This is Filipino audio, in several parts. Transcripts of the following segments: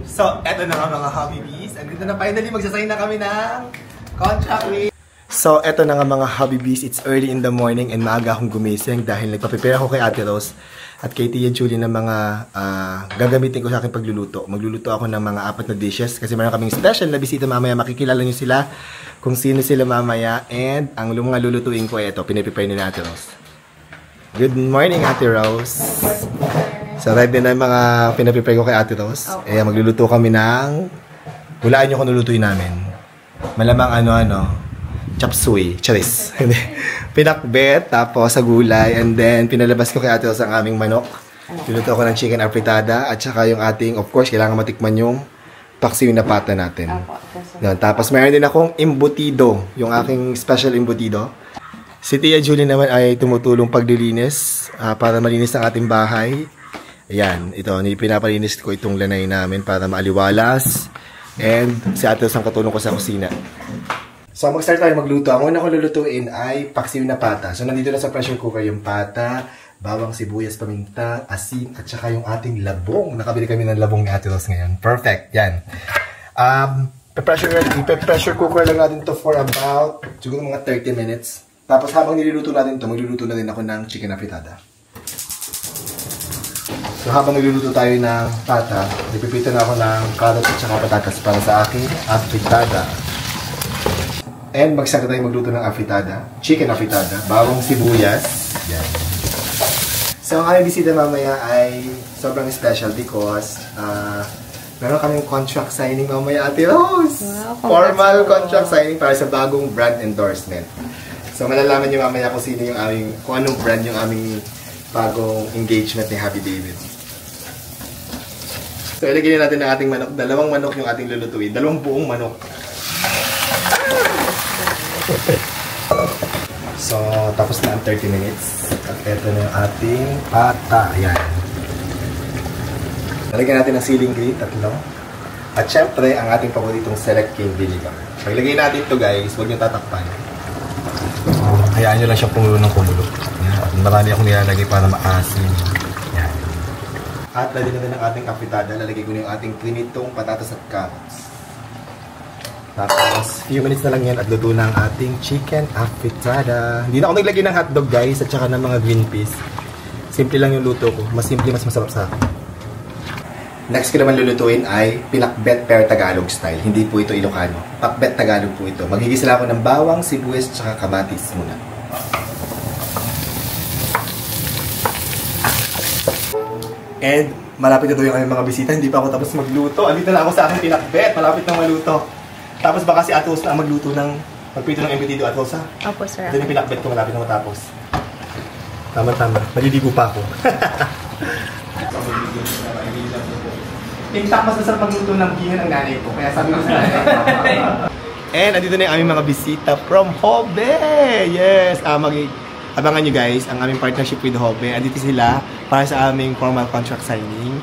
So, eto na nga mga Hobby Bees. Andito na finally, magsasign na kami ng contract with... So, eto na nga mga Hobby Bees. It's early in the morning and maaga akong gumising dahil nagpa-prepare ako kay Ate Rose at kay Tia Julie ng mga gagamitin ko sa aking pagluluto. Magluluto ako ng mga 4 na dishes kasi meron kaming special na bisita mamaya. Makikilala nyo sila kung sino sila mamaya. And ang mga lulutuin ko ay ito, piniprepare ni Ate Rose. Good morning, Ate Rose. So, ready na yung mga pinaprepare ko kay Ate Rose. Okay. Magluluto kami ng... Hulaan nyo kung nulutuin namin. Malamang chop suey, charis. Pinakbet, tapos sa gulay, and then pinalabas ko kay Ate Rose ang aming manok. Luluto ko ng chicken afritada, at saka yung ating, of course, kailangan matikman yung paksiw na pata natin. Tapos mayroon din akong embutido, yung aking special embutido. Si Tia Julie naman ay tumutulong paglilinis para malinis ang ating bahay. Ayan, ito, pinapalinis ko itong lanay namin para maaliwalas. And si Ate Rose ang katulong ko sa kusina. So, mag-start tayo magluto. Ang una ko lulutuin ay paksiw na pata. So, nandito na sa pressure cooker yung pata, bawang sibuyas, paminta, asin, at saka yung ating labong. Nakabili kami ng labong ni Ate Rose ngayon. Perfect, yan. Pressure cooker lang natin to for about, siguro mga 30 minutes. Tapos habang niluluto natin to, magluluto na din ako ng chicken afritada. So, habang nagluluto tayo ng pata, nagpipito na ako ng carrots at saka patatas para sa aking afritada. And magsaka tayo magluto ng afritada, chicken afritada, bawang sibuyas. Yan. So, ang aming bisita mamaya ay sobrang special because meron kaming contract signing mamaya, Ate Rose. Wow, formal contract signing para sa bagong brand endorsement. So, malalaman niyo mamaya kung sino yung kung anong brand yung aming bagong engagement ni Happy David. So, ilagay natin ang ating manok. 2 manok yung ating lulutuin. 2 buong manok. So, tapos na ang 30 minutes. At ito na yung ating pata. Ayan. Nalagyan natin ng ceiling grate, 3. At syempre, ang ating paboritong Select King vinegar. Paglagay natin ito guys, huwag nyo tatakpan. Hayaan nyo lang siyang kumulo ng kumulo. Ayan. Marami akong nilalagay para maasim. Ayan. At lalagyan natin ang ating afritada. Lalagay ko na yung ating prinitong patatas at carrots. Tapos, few minutes na lang yan at luto na ang ating chicken afritada. Hindi na ako naglagay ng hotdog guys at saka ng mga green peas. Simple lang yung luto ko. Mas simple, mas masarap sa akin. Next ko naman lulutuin ay pinakbet per Tagalog style. Hindi po ito Ilocano. Pakbet Tagalog po ito. Magigisa ako ng bawang, sibuyas at saka kamatis muna. And malapit na doon yung aming mga bisita. Hindi pa ako tapos magluto. Andito na ako sa aking pinakbet. Malapit na maluto. Tapos baka si Ate Rose na magluto ng magprito ng embutido, Ate Rose, ha? Opo, sir. Ito yung pinakbet ko malapit na matapos. Tama-tama. Maliligo pa ako. In fact, mas masarap magluto ng gihan ang nanay ko. Kaya sabi ko sa nanay. And andito na yung aming mga bisita from Hobe! Yes! Abangan nyo guys, ang aming partnership with Hobe. Andito sila para sa aming formal contract signing.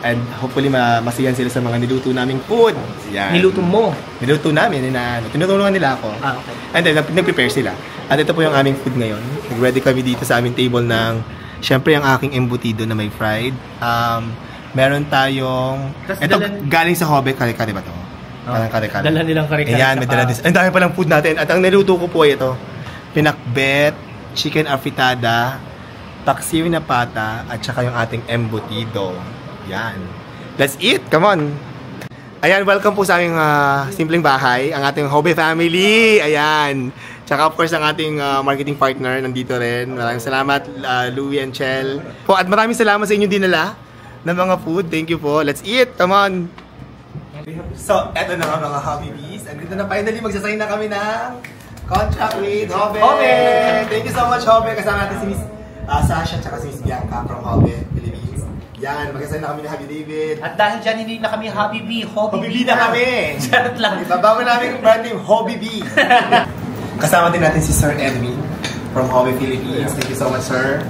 And hopefully masiyan sila sa mga niluto naming food. Yan. Niluto mo? Niluto namin. Tinutulungan nila ako. Okay. And then, nag-prepare sila. At ito po yung aming food ngayon. Nag-ready kami dito sa aming table ng, syempre, ang aking embutido na may fried. Meron tayong, ito galing sa Hobe, kare-kare ba ito? Kare-kare. Dala nilang kare-kare. Ayan, may dala din. Ang dami palang food natin. At ang niluto ko po ay ito. Pinakbet, chicken afritada, paksiw na pata, at saka yung ating embutido. Yan. Let's eat! Come on! Ayan, welcome po sa aming simpleng bahay, ang ating Hobe family. Ayan. Tsaka of course ang ating marketing partner nandito rin. Maraming salamat, Louie and Chel. Po, at maraming salamat sa inyo dinala ng mga food. Thank you po. Let's eat! Come on! So, eto na nga mga Hobby Bees. Andito na finally, magsasign na kami ng contract with Hobe! Thank you so much, Hobe! Kasama natin si Miss Sasha at si Miss Bianca from Hobe, Philippines. Yan, magkasay na kami ni Happy David. At dahil dyan, hindi na kami Hobby B. Hobby B na kami! Charot lang. Ibabago namin yung brand name, Hobby B. Kasama din natin si Sir Edwin from Hobe, Philippines. Thank you so much, sir.